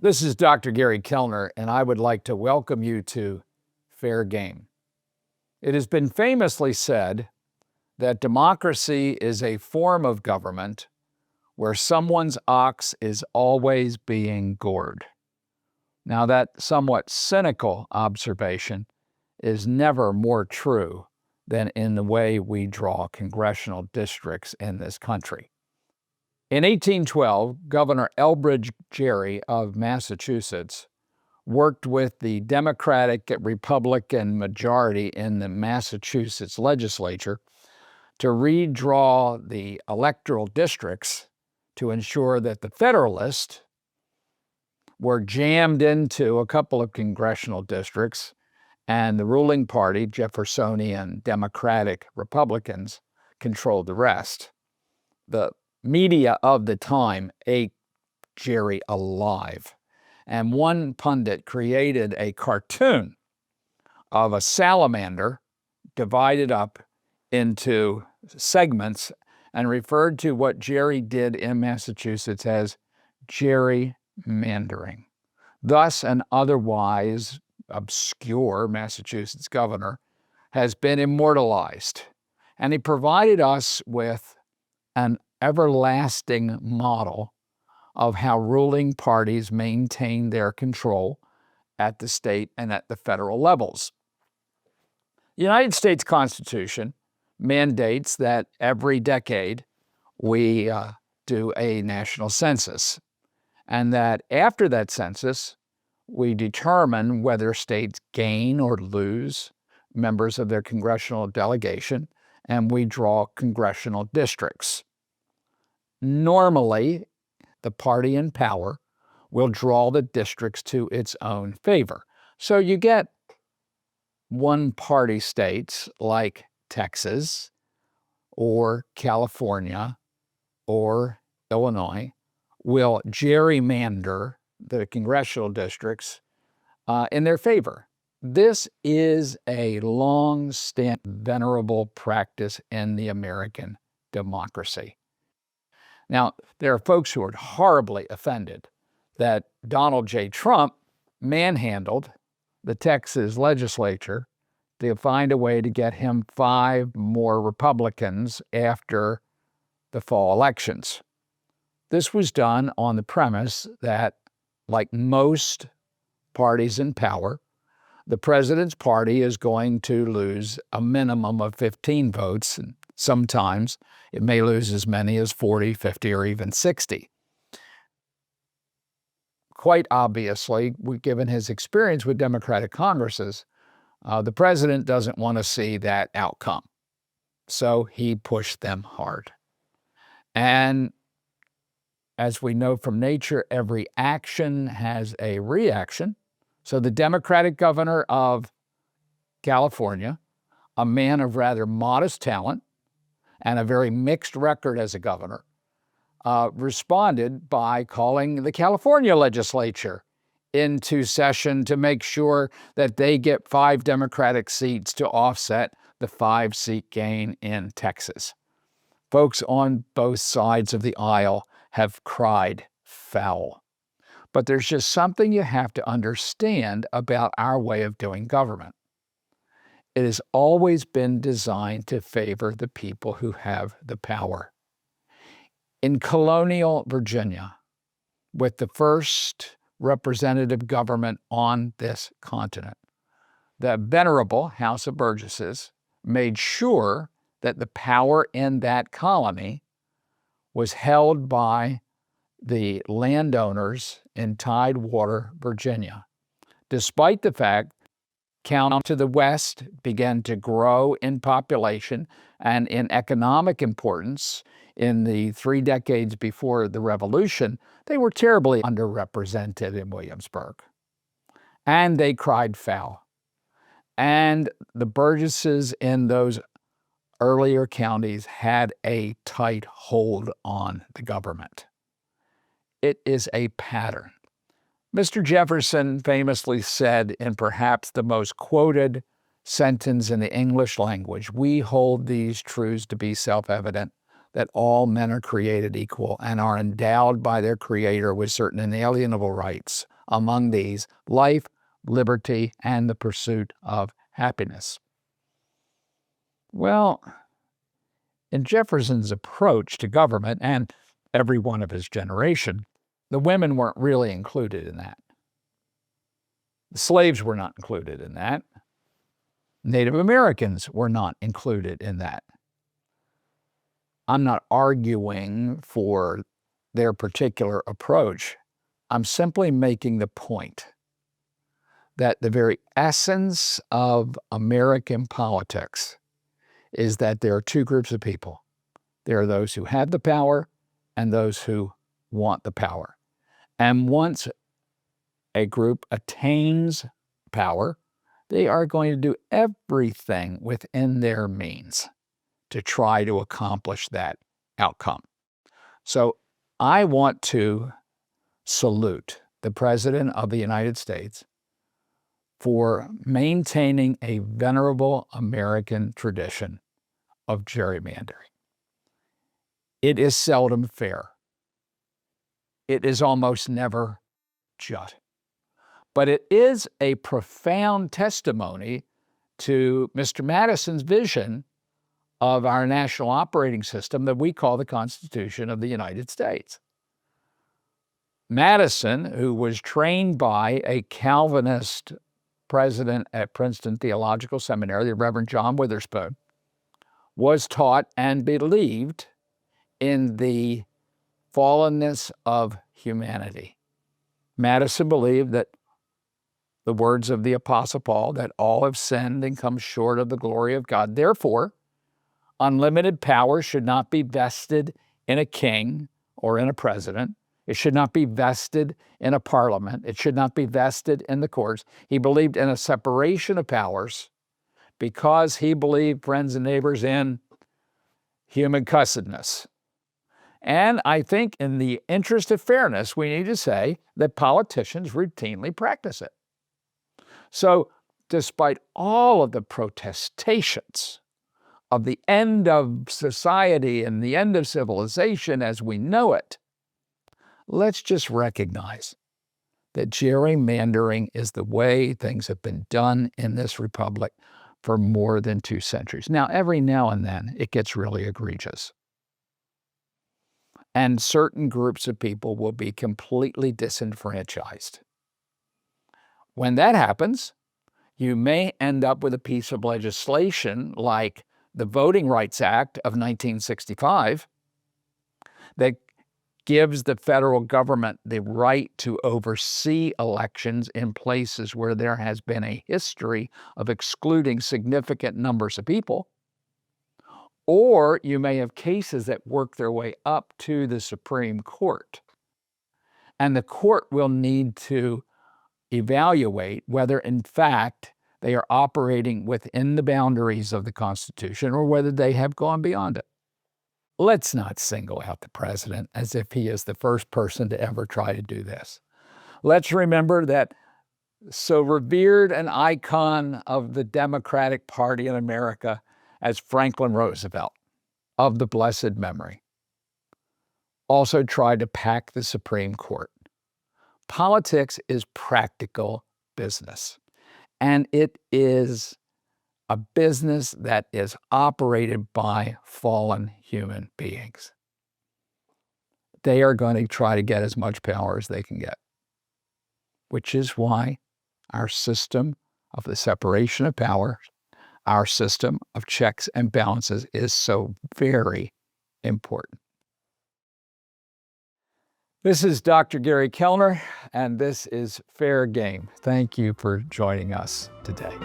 This is Dr. Gary Kellner, and I would like to welcome you to Fair Game. It has been famously said that democracy is a form of government where someone's ox is always being gored. Now, that somewhat cynical observation is never more true than in the way we draw congressional districts in this country. In 1812, Governor Elbridge Gerry of Massachusetts worked with the Democratic Republican majority in the Massachusetts legislature to redraw the electoral districts to ensure that the Federalists were jammed into a couple of congressional districts and the ruling party, Jeffersonian Democratic Republicans, controlled the rest. The media of the time ate Gerry alive. And one pundit created a cartoon of a salamander divided up into segments and referred to what Gerry did in Massachusetts as gerrymandering. Thus, an otherwise obscure Massachusetts governor has been immortalized, and he provided us with an everlasting model of how ruling parties maintain their control at the state and at the federal levels. The United States Constitution mandates that every decade we do a national census, and that after that census, we determine whether states gain or lose members of their congressional delegation, and we draw congressional districts. Normally, the party in power will draw the districts to its own favor. So you get one-party states like Texas or California or Illinois will gerrymander the congressional districts in their favor. This is a long-standing, venerable practice in the American democracy. Now, there are folks who are horribly offended that Donald J. Trump manhandled the Texas legislature to find a way to get him 5 more Republicans after the fall elections. This was done on the premise that, like most parties in power, the president's party is going to lose a minimum of 15 votes, and sometimes it may lose as many as 40, 50, or even 60. Quite obviously, given his experience with Democratic Congresses, the president doesn't want to see that outcome. So he pushed them hard. And as we know from nature, every action has a reaction. So the Democratic governor of California, a man of rather modest talent and a very mixed record as a governor, responded by calling the California legislature into session to make sure that they get 5 Democratic seats to offset the 5-seat gain in Texas. Folks on both sides of the aisle have cried foul. But there's just something you have to understand about our way of doing government. It has always been designed to favor the people who have the power. In colonial Virginia, with the first representative government on this continent, the venerable House of Burgesses made sure that the power in that colony was held by the landowners in Tidewater, Virginia, despite the fact county to the west began to grow in population and in economic importance. In the 3 decades before the Revolution, they were terribly underrepresented in Williamsburg. And they cried foul. And the Burgesses in those earlier counties had a tight hold on the government. It is a pattern. Mr. Jefferson famously said in perhaps the most quoted sentence in the English language, "We hold these truths to be self-evident, that all men are created equal and are endowed by their Creator with certain inalienable rights. Among these, life, liberty, and the pursuit of happiness. Well, in Jefferson's approach to government and every one of his generation, the women weren't really included in that. The slaves were not included in that. Native Americans were not included in that. I'm not arguing for their particular approach. I'm simply making the point that the very essence of American politics is that there are two groups of people. There are those who have the power and those who want the power. And once a group attains power, they are going to do everything within their means to try to accomplish that outcome. So I want to salute the President of the United States for maintaining a venerable American tradition of gerrymandering. It is seldom fair. It is almost never just. But it is a profound testimony to Mr. Madison's vision of our national operating system that we call the Constitution of the United States. Madison, who was trained by a Calvinist president at Princeton Theological Seminary, the Reverend John Witherspoon, was taught and believed in the fallenness of humanity. Madison believed that the words of the Apostle Paul, that all have sinned and come short of the glory of God. Therefore, unlimited power should not be vested in a king or in a president. It should not be vested in a parliament. It should not be vested in the courts. He believed in a separation of powers because he believed, friends and neighbors, in human cussedness. And I think in the interest of fairness, we need to say that politicians routinely practice it. So despite all of the protestations of the end of society and the end of civilization as we know it, let's just recognize that gerrymandering is the way things have been done in this republic for more than 2 centuries. Now, every now and then, it gets really egregious. And certain groups of people will be completely disenfranchised. When that happens, you may end up with a piece of legislation like the Voting Rights Act of 1965 that gives the federal government the right to oversee elections in places where there has been a history of excluding significant numbers of people. Or you may have cases that work their way up to the Supreme Court. And the court will need to evaluate whether, in fact, they are operating within the boundaries of the Constitution or whether they have gone beyond it. Let's not single out the president as if he is the first person to ever try to do this. Let's remember that so revered an icon of the Democratic Party in America as Franklin Roosevelt, of the blessed memory, also tried to pack the Supreme Court. Politics is practical business, and it is a business that is operated by fallen human beings. They are going to try to get as much power as they can get, which is why our system of the separation of powers, our system of checks and balances is so very important. This is Dr. Gary Kellner, and this is Fair Game. Thank you for joining us today.